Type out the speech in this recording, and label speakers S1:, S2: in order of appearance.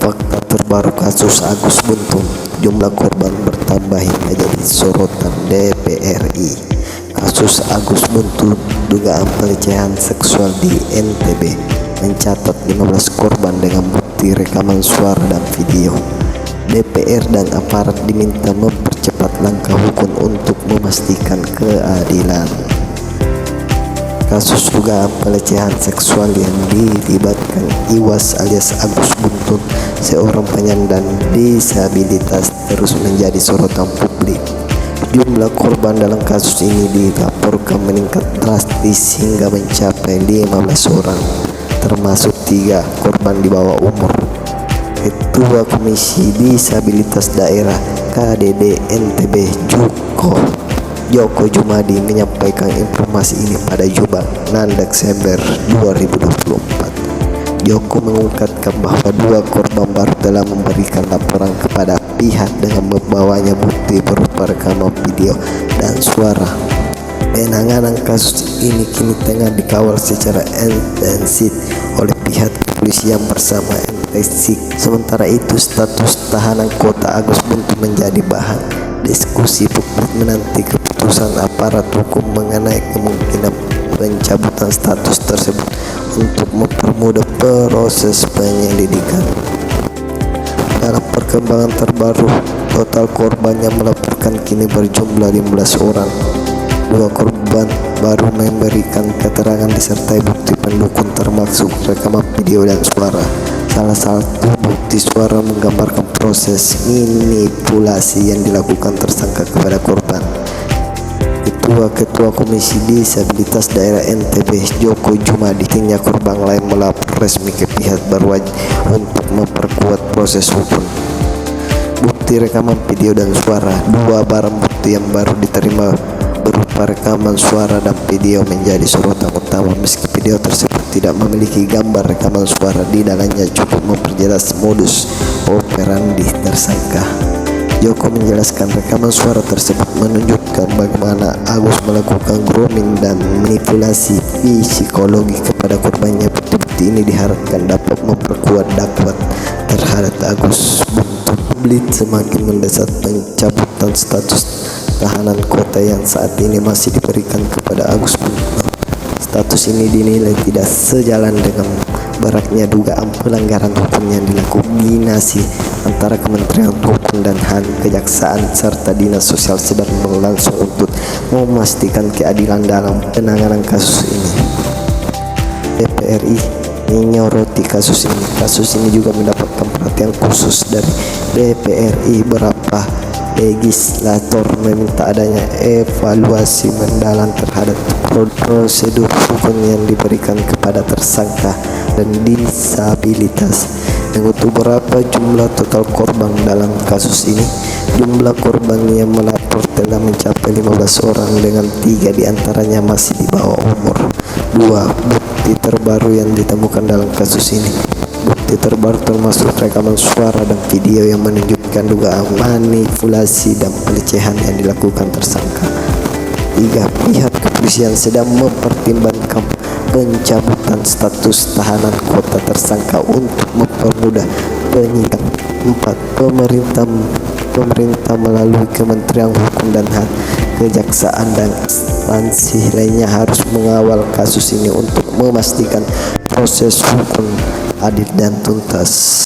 S1: Fakta terbaru kasus Agus Buntung, jumlah korban bertambah hingga jadi sorotan DPRI. Kasus Agus Buntung, dugaan pelecehan seksual di NTB, mencatat 15 korban dengan bukti rekaman suara dan video. DPR dan aparat diminta mempercepat langkah hukum untuk memastikan keadilan. Kasus dugaan pelecehan seksual yang dilibatkan Iwas alias Agus Buntung, seorang penyandang disabilitas, terus menjadi sorotan publik. Jumlah korban dalam kasus ini dilaporkan meningkat drastis hingga mencapai 15 orang, termasuk 3 korban di bawah umur. Ketua Komisi Disabilitas Daerah KDD NTB Joko Jumadi menyampaikan informasi ini pada Jumat 6 Desember 2024. Joko mengungkapkan bahwa 2 korban baru telah memberikan laporan kepada pihak dengan membawanya bukti berupa rekaman video dan suara. Penanganan kasus ini kini tengah dikawal secara intensif oleh pihak kepolisian bersama MTSIK. Sementara itu, status tahanan kota Agus Buntung menjadi bahan diskusi publik menanti keputusan aparat hukum mengenai kemungkinan pencabutan status tersebut untuk mempermudah proses penyelidikan. Dalam perkembangan terbaru, total korban yang melaporkan kini berjumlah 15 orang. 2 korban baru memberikan keterangan disertai bukti pendukung termasuk rekaman video dan suara. Salah satu bukti suara menggambarkan proses manipulasi yang dilakukan tersangka kepada korban. Ketua Komisi Disabilitas Daerah NTB Joko Jumadi tinggal korban lain melapor resmi ke pihak berwajib untuk memperkuat proses hukum. Bukti rekaman video dan suara. 2 barang bukti yang baru diterima berupa rekaman suara dan video menjadi sorotan utama. Meski video tersebut tidak memiliki gambar rekaman suara, di dalamnya cukup memperjelas modus operandi tersangka. Joko menjelaskan rekaman suara tersebut menunjukkan bagaimana Agus melakukan grooming dan manipulasi psikologi kepada korbannya. Bukti ini diharapkan dapat memperkuat dakwaan terhadap Agus Buntung. Publik semakin mendesak pencabutan status tahanan kota yang saat ini masih diberikan kepada Agus Buntung. Status ini dinilai tidak sejalan dengan beratnya dugaan pelanggaran hukum yang dilakukan antara Kementerian Hukum dan HAM, Kejaksaan, serta Dinas Sosial sedang berlangsung untuk memastikan keadilan dalam penanganan kasus ini. DPRI menyoroti kasus ini. Kasus ini juga mendapatkan perhatian khusus dari DPRI. Beberapa legislator meminta adanya evaluasi mendalam terhadap prosedur hukum yang diberikan kepada tersangka dan disabilitas. Untuk berapa jumlah total korban dalam kasus ini? Jumlah korban yang melapor telah mencapai 15 orang dengan 3 diantaranya masih di bawah umur. 2 bukti terbaru yang ditemukan dalam kasus ini. Bukti terbaru termasuk rekaman suara dan video yang menunjukkan dugaan manipulasi dan pelecehan yang dilakukan tersangka. 3 pihak kepolisian sedang mempertimbangkan pencabutan status tahanan kota tersangka untuk mempermudah penyidikan. 4 pemerintah melalui Kementerian Hukum dan HAM, Kejaksaan dan instansi lainnya harus mengawal kasus ini untuk memastikan proses hukum adil dan tuntas.